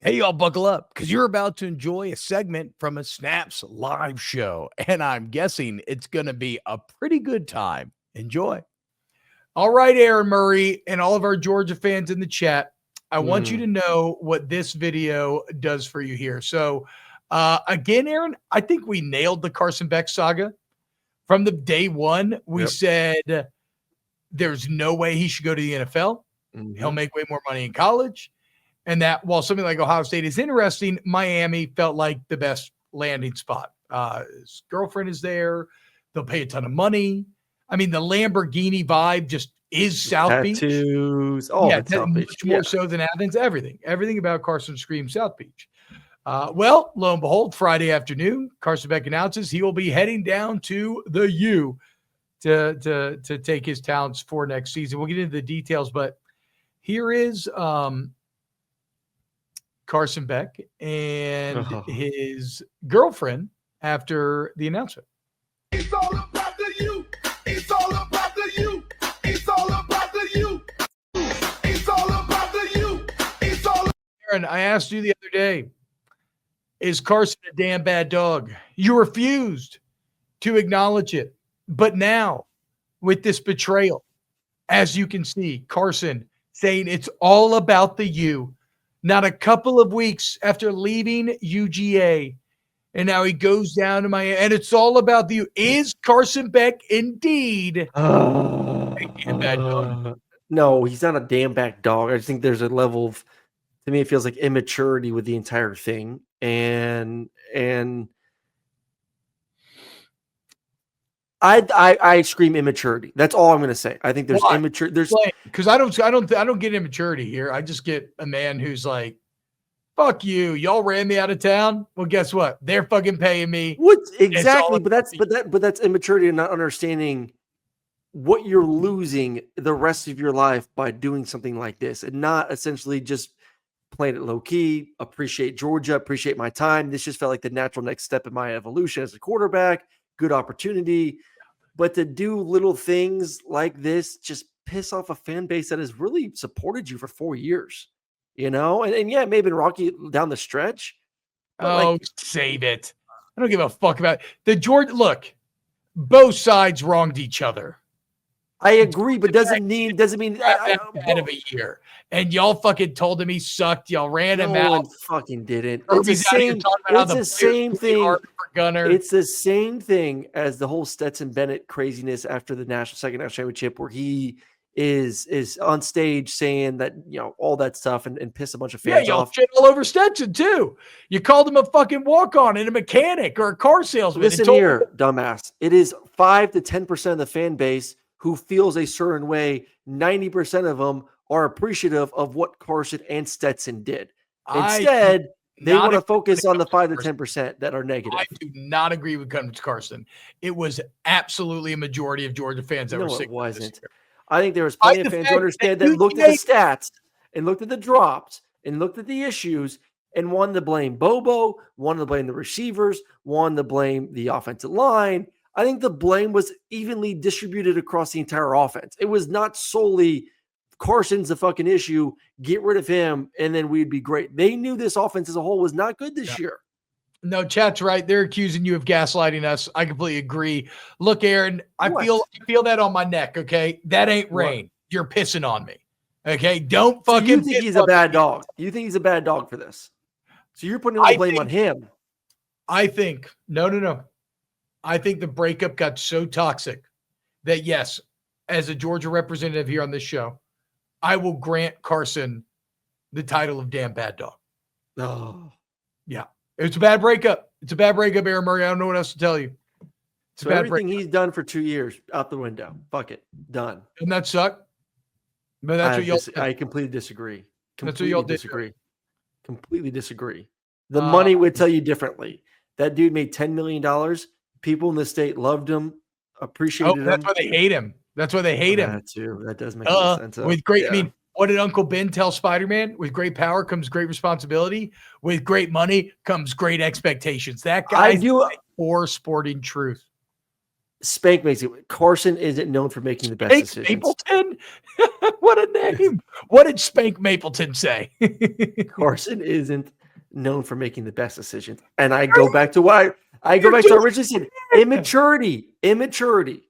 Hey, y'all, buckle up because you're about to enjoy a segment from a Snaps live show, and I'm guessing it's going to be a pretty good time. Enjoy. All right, Aaron Murray, and all of our Georgia fans in the chat, I want you to know what this video does for you here. So, again, Aaron, I think we nailed the Carson Beck saga. From the day one, we said there's no way he should go to the NFL. He'll make way more money in college. And that while something like Ohio State is interesting, Miami felt like the best landing spot. His girlfriend is there. They'll pay a ton of money. I mean, the Lamborghini vibe just is South Beach. Tattoos, all of South Beach. Much more so than Athens. Everything about Carson screams South Beach. Well, lo and behold, Friday afternoon, Carson Beck announces he will be heading down to the U to take his talents for next season. We'll get into the details, but here is Carson Beck and his girlfriend after the announcement. It's all about the you. It's all about the you. It's all about the you. It's all about the you. It's all. Aaron, I asked you the other day, is Carson a damn bad dog? You refused to acknowledge it. But now, with this betrayal, as you can see, Carson saying it's all about the you. Not a couple of weeks after leaving UGA, and now he goes down to Miami, and it's all about you. Is Carson Beck indeed a damn bad dog? No, he's not a damn bad dog. I just think there's a level of, to me, it feels like immaturity with the entire thing, and I scream immaturity. That's all I'm going to say. I think there's immaturity. There's because I don't get immaturity here. I just get a man who's like, "Fuck you, y'all ran me out of town." Well, guess what? They're fucking paying me. What exactly? But that's immaturity and not understanding what you're losing the rest of your life by doing something like this, and not essentially just playing it low key. Appreciate Georgia. Appreciate my time. This just felt like the natural next step in my evolution as a quarterback. Good opportunity. But to do little things like this just piss off a fan base that has really supported you for 4 years, you know? And yeah, it may have been rocky down the stretch. Save it. I don't give a fuck about it. The Georgia, look, both sides wronged each other. I agree, but doesn't mean end of a year. And y'all fucking told him he sucked. Y'all ran him out. No one fucking didn't. It's the same thing. It's the same thing as the whole Stetson Bennett craziness after the second national championship, where he is on stage saying that, you know, all that stuff and piss a bunch of fans y'all off. Shit all over Stetson too. You called him a fucking walk-on and a mechanic or a car salesman. Listen here, dumbass. It is 5 to 10% of the fan base who feels a certain way. 90% of them are appreciative of what Carson and Stetson did. Instead, they want to focus on the 5 to 10% that are negative. I do not agree with Carson. It was absolutely a majority of Georgia fans that were sick. It wasn't. I think there was plenty of fans who understand that looked at the stats and looked at the drops and looked at the issues and wanted to blame Bobo, wanted to blame the receivers, wanted to blame the offensive line. I think the blame was evenly distributed across the entire offense. It was not solely Carson's the fucking issue, get rid of him, and then we'd be great. They knew this offense as a whole was not good this year. No, chat's right. They're accusing you of gaslighting us. I completely agree. Look, Aaron, I feel that on my neck, okay? That ain't rain. What? You're pissing on me. Okay? Don't fucking you think he's a bad dog. You think he's a bad dog for this. So you're putting all the blame on him. I think, no. I think the breakup got so toxic that, yes, as a Georgia representative here on this show, I will grant Carson the title of damn bad dog. Oh. Yeah. It's a bad breakup. It's a bad breakup, Aaron Murray. I don't know what else to tell you. It's so everything he's done for 2 years, out the window. Fuck it. Done. Doesn't that suck? But that's what y'all did. I completely disagree. That's what y'all disagree. Completely disagree. The money would tell you differently. That dude made $10 million. People in the state loved him, appreciated him. That's why they hate him. That's why they hate him. That too. That does make sense. With great, I mean, what did Uncle Ben tell Spider-Man? With great power comes great responsibility. With great money comes great expectations. That guy's for sporting truth. Spank makes it. Carson isn't known for making the best decisions. Stapleton? What a game. What did Spank Mapleton say? Carson isn't known for making the best decisions. And I go back to what I go back to what I originally said. Immaturity.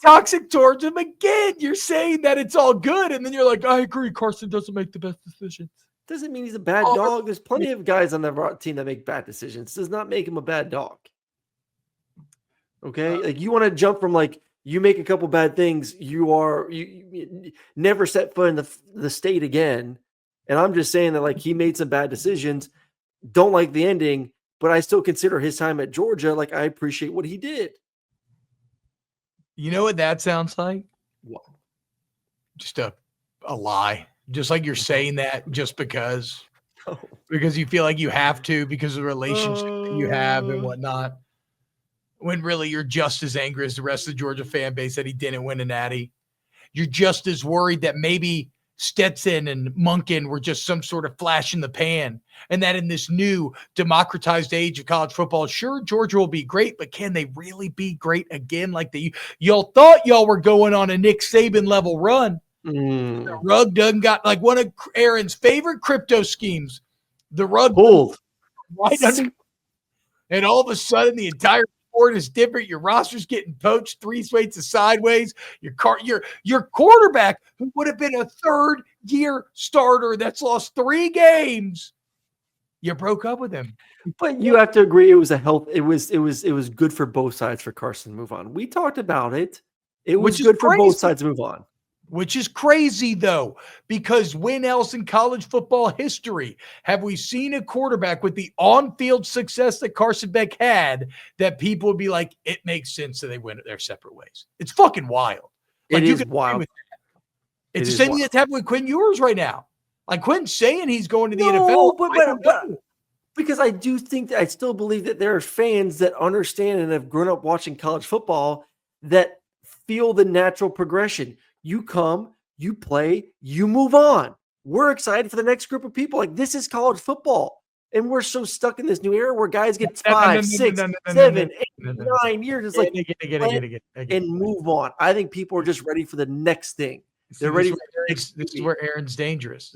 Toxic towards him again. You're saying that it's all good, and then you're like, I agree. Carson doesn't make the best decisions. Doesn't mean he's a bad dog. There's plenty of guys on the team that make bad decisions. Does not make him a bad dog. Okay, like you want to jump from like you make a couple bad things, you never set foot in the state again. And I'm just saying that like he made some bad decisions. Don't like the ending, but I still consider his time at Georgia. Like I appreciate what he did. You know what that sounds like? What? Just a lie. Just like you're saying that just because you feel like you have to because of the relationship that you have and whatnot. When really you're just as angry as the rest of the Georgia fan base that he didn't win a natty. You're just as worried that maybe Stetson and Monken were just some sort of flash in the pan, and that in this new democratized age of college football, sure, Georgia will be great, but can they really be great again? Like y'all thought y'all were going on a Nick Saban level run. The rug done got like one of Aaron's favorite crypto schemes. The rug pulled right under, and all of a sudden the entire sport is different. Your roster's getting poached 3 weights of sideways. Your quarterback, who would have been a third-year starter that's lost 3 games, you broke up with him. But you have to agree, it was good for both sides for Carson to move on. We talked about it. It was good for both sides to move on. Which is crazy, though, because when else in college football history have we seen a quarterback with the on-field success that Carson Beck had that people would be like, it makes sense that they went their separate ways? It's fucking wild. Like, it is wild. It's the same thing that's happening with Quinn Ewers right now. Like, Quinn's saying he's going to the NFL. But because I do think that I still believe that there are fans that understand and have grown up watching college football that feel the natural progression. You come, you play, you move on. We're excited for the next group of people. Like, this is college football. And we're so stuck in this new era where guys get 5, 6, 7, 8, 9 years. It's like, and move on. I think people are just ready for the next thing. They're ready. This is where Aaron's dangerous.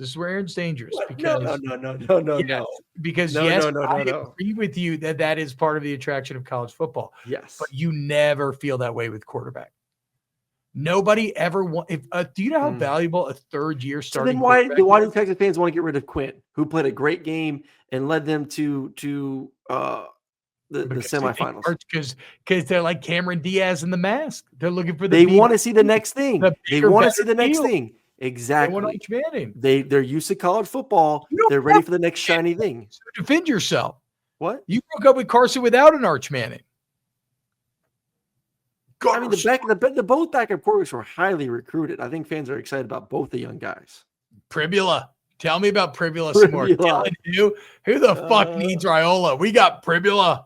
Because no. Because I agree with you that is part of the attraction of college football. Yes. But you never feel that way with quarterback. Nobody ever want. Do you know how valuable a third-year starting? So then why do Texas fans want to get rid of Quinn, who played a great game and led them to the semifinals? Because they're like Cameron Diaz in The Mask. They're looking for they want to see the next thing. They want to see the next thing. Exactly. They're used to college football. They're ready for the next shiny thing. So defend yourself. What? You broke up with Carson without an Arch Manning. I mean, the both backup quarterbacks were highly recruited. I think fans are excited about both the young guys. Pribula. Tell me about Pribula some more. Who the fuck needs Raiola? We got Pribula.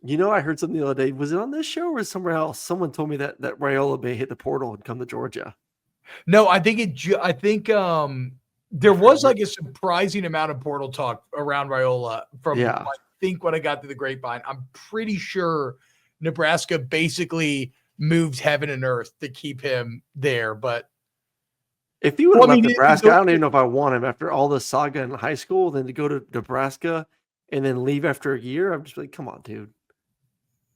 You know, I heard something the other day. Was it on this show or somewhere else? Someone told me that Raiola may hit the portal and come to Georgia. No, I think there was like a surprising amount of portal talk around Raiola from I think when I got to the grapevine. I'm pretty sure Nebraska basically moved heaven and earth to keep him there. But if he would have left Nebraska, I don't even know if I want him after all the saga in high school, then to go to Nebraska and then leave after a year. I'm just like, come on, dude.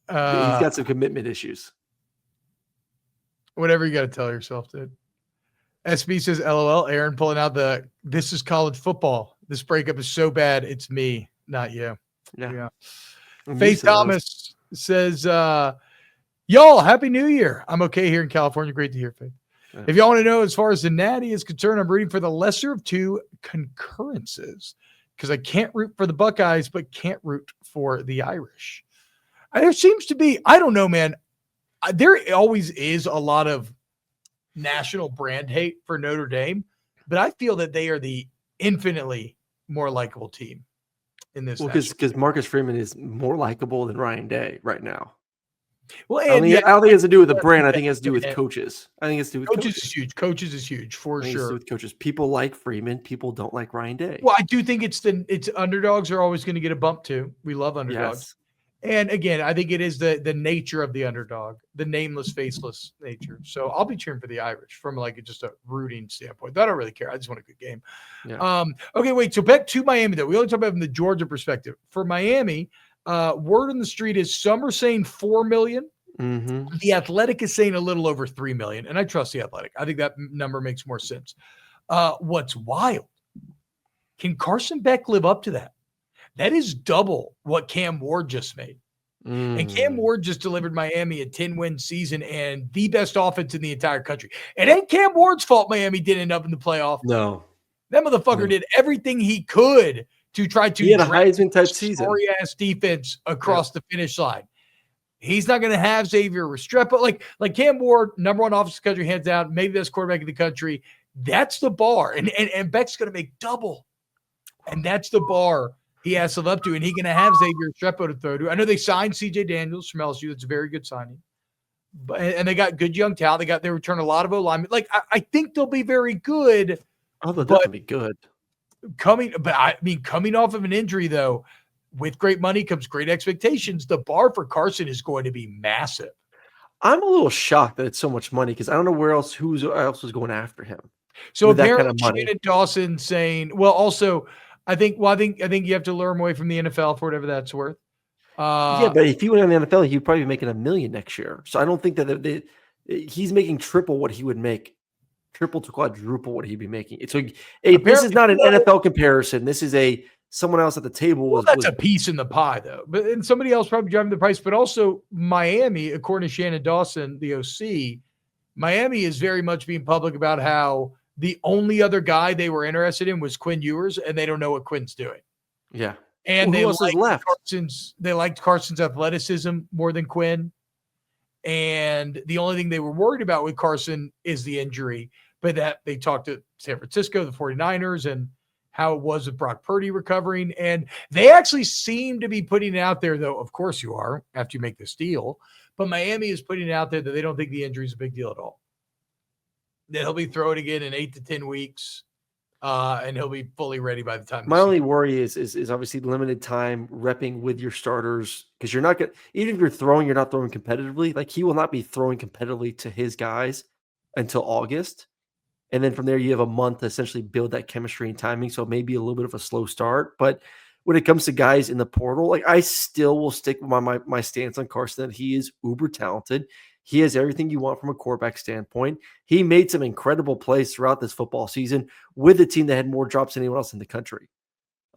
He's got some commitment issues. Whatever you got to tell yourself, dude. SB says, LOL, Aaron pulling out this is college football. This breakup is so bad. It's me, not you. Yeah. Faith Thomas says, y'all, Happy New Year. I'm okay here in California. Great to hear, Faith. Yeah. If y'all want to know, as far as the Natty is concerned, I'm rooting for the lesser of two concurrences because I can't root for the Buckeyes, but can't root for the Irish. There seems to be, I don't know, man. There always is a lot of national brand hate for Notre Dame, but I feel that they are the infinitely more likable team in this. Well, because Marcus Freeman is more likable than Ryan Day right now. Well, I don't think it has to do with the brand. I think it has to do with coaches. I think it's to do with coaches. Is huge. Coaches is huge for sure. With coaches, people like Freeman. People don't like Ryan Day. Well, I do think it's underdogs are always going to get a bump too. We love underdogs, And again, I think it is the nature of the underdog, the nameless, faceless nature. So I'll be cheering for the Irish from like just a rooting standpoint. I don't really care. I just want a good game. Yeah. Okay, wait. So back to Miami though. We only talk about it from the Georgia perspective. For Miami, word on the street is some are saying 4 million. Mm-hmm. The Athletic is saying a little over 3 million, and I trust the Athletic. I think that number makes more sense. What's wild? Can Carson Beck live up to that? That is double what Cam Ward just made. And Cam Ward just delivered Miami a 10-win season and the best offense in the entire country. It ain't Cam Ward's fault Miami didn't end up in the playoff. No. That motherfucker did everything he could to try to He had a Heisman-type season. Sorry-ass defense across the finish line. He's not going to have Xavier Restrepo. Like Cam Ward, number one offensive country, hands down, maybe best quarterback in the country. That's the bar. And Beck's going to make double. And that's the bar he has to live up to, and he's going to have Xavier Restrepo to throw to. I know they signed C.J. Daniels from LSU. That's a very good signing. And they got good young talent. They returned a lot of O-linemen. Like, I think they'll be very good. Oh, they'll definitely be good. Coming off of an injury, though, with great money comes great expectations. The bar for Carson is going to be massive. I'm a little shocked that it's so much money because I don't know who else was going after him. So with that apparently, kind of money. Shannon Dawson saying, well, also, I think you have to learn away from the NFL for whatever that's worth. Yeah, but if he went on the NFL, he'd probably be making $1 million next year. So I don't think that he's making triple what he would make, triple to quadruple what he'd be making. So this is not an NFL comparison. This is someone else at the table. Well, that's a piece in the pie, though. And somebody else probably driving the price. But also Miami, according to Shannon Dawson, the OC, Miami is very much being public about how the only other guy they were interested in was Quinn Ewers, and they don't know what Quinn's doing. Yeah. And who else is left? They liked Carson's athleticism more than Quinn. And the only thing they were worried about with Carson is the injury. But that they talked to San Francisco, the 49ers, and how it was with Brock Purdy recovering. And they actually seem to be putting it out there, though, of course you are, after you make this deal. But Miami is putting it out there that they don't think the injury is a big deal at all. That he'll be throwing again in 8 to 10 weeks, and he'll be fully ready by the time. My only worry is obviously limited time repping with your starters because you're not going to, even if you're not throwing competitively. Like he will not be throwing competitively to his guys until August. And then from there, you have a month to essentially build that chemistry and timing. So maybe a little bit of a slow start. But when it comes to guys in the portal, like I still will stick with my stance on Carson that he is uber talented. He has everything you want from a quarterback standpoint. He made some incredible plays throughout this football season with a team that had more drops than anyone else in the country.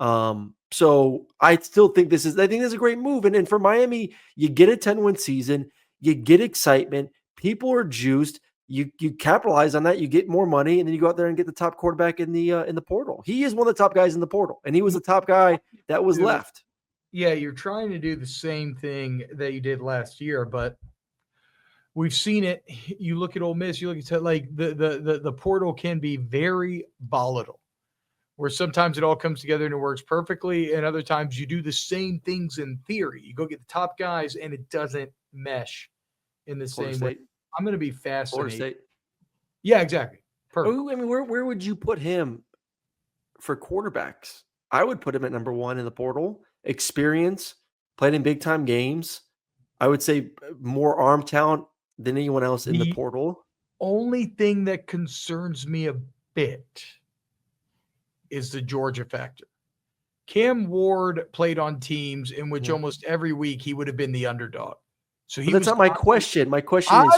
So I still think this is a great move. And for Miami, you get a 10-win season, you get excitement, people are juiced, you capitalize on that, you get more money, and then you go out there and get the top quarterback in the portal. He is one of the top guys in the portal, and he was the top guy that was left. Yeah, you're trying to do the same thing that you did last year, but we've seen it. You look at Ole Miss, you look at like the portal can be very volatile, where sometimes it all comes together and it works perfectly, and other times you do the same things in theory. You go get the top guys, and it doesn't mesh in the same way. I'm going to be fascinated. Florida State. Yeah, exactly. Perfect. I mean, where would you put him for quarterbacks? I would put him at number 1 in the portal. Experience, played in big time games. I would say more arm talent than anyone else in the portal. Only thing that concerns me a bit is the Georgia factor. Cam Ward played on teams in which almost every week he would have been the underdog. So that's not my question. My question is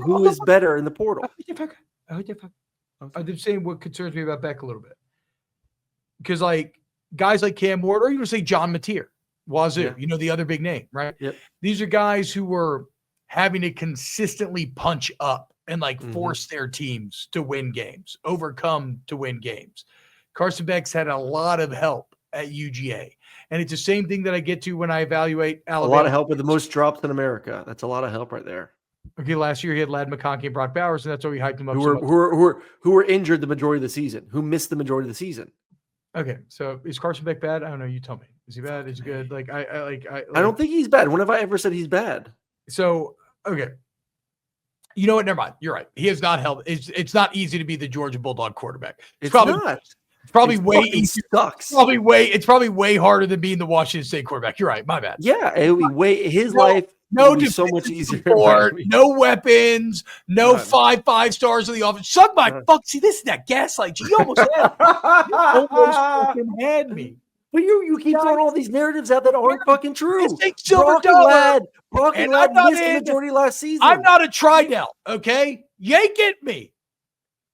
who is better in the portal? I'm saying what concerns me about Beck a little bit. Because like guys like Cam Ward, or even say John Mateer, Wazoo, the other big name, right? Yep. These are guys who were having to consistently punch up and force their teams to win games, overcome to win games. Carson Beck's had a lot of help at UGA. And it's the same thing that I get to when I evaluate Alabama. A lot of help with the most drops in America. That's a lot of help right there. Okay, last year he had Ladd McConkey and Brock Bowers, and that's why we hyped him up. Who were injured the majority of the season, who missed the majority of the season. Okay, so is Carson Beck bad? I don't know. You tell me. Is he bad? Is he good? I don't think he's bad. When have I ever said he's bad? So, okay. You know what? Never mind. You're right. He has not held. It's not easy to be the Georgia Bulldog quarterback. It's probably not. It's probably It way fucking easier. sucks. It's probably way harder than being the Washington State quarterback. You're right. My bad. Yeah, it would be way his No- life No would be so much defensive easier. in support, Miami. no weapons, no None. five stars of the offense. Suck my fuck. See, this is that gaslight. You almost had me. You almost fucking had me. But you keep throwing all these narratives out that aren't fucking true. This ain't silver dollar. Brock and And Lad I'm not missed the in- majority last season. I'm not a Tridell, okay? Yank at me.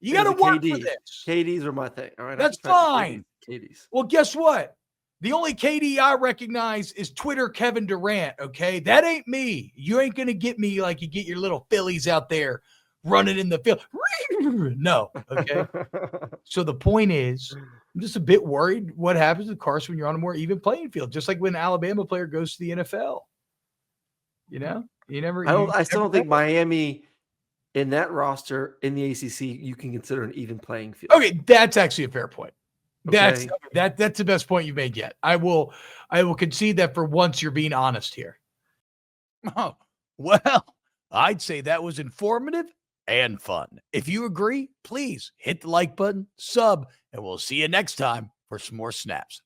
You got to It was a work KD. for this. KDs are my thing. All right, That's I can try fine. KDs. Well, guess what? The only KD I recognize is Twitter Kevin Durant, okay? That ain't me. You ain't going to get me like you get your little Phillies out there running in the field. No, okay? So the point is, I'm just a bit worried what happens with Carson when you're on a more even playing field, just like when an Alabama player goes to the NFL. You know? I still don't think Miami in that roster in the ACC you can consider an even playing field. Okay, that's actually a fair point. Okay. That's the best point you've made yet. I will concede that for once you're being honest here. Oh, well, I'd say that was informative and fun. If you agree, please hit the like button, sub, and we'll see you next time for some more snaps.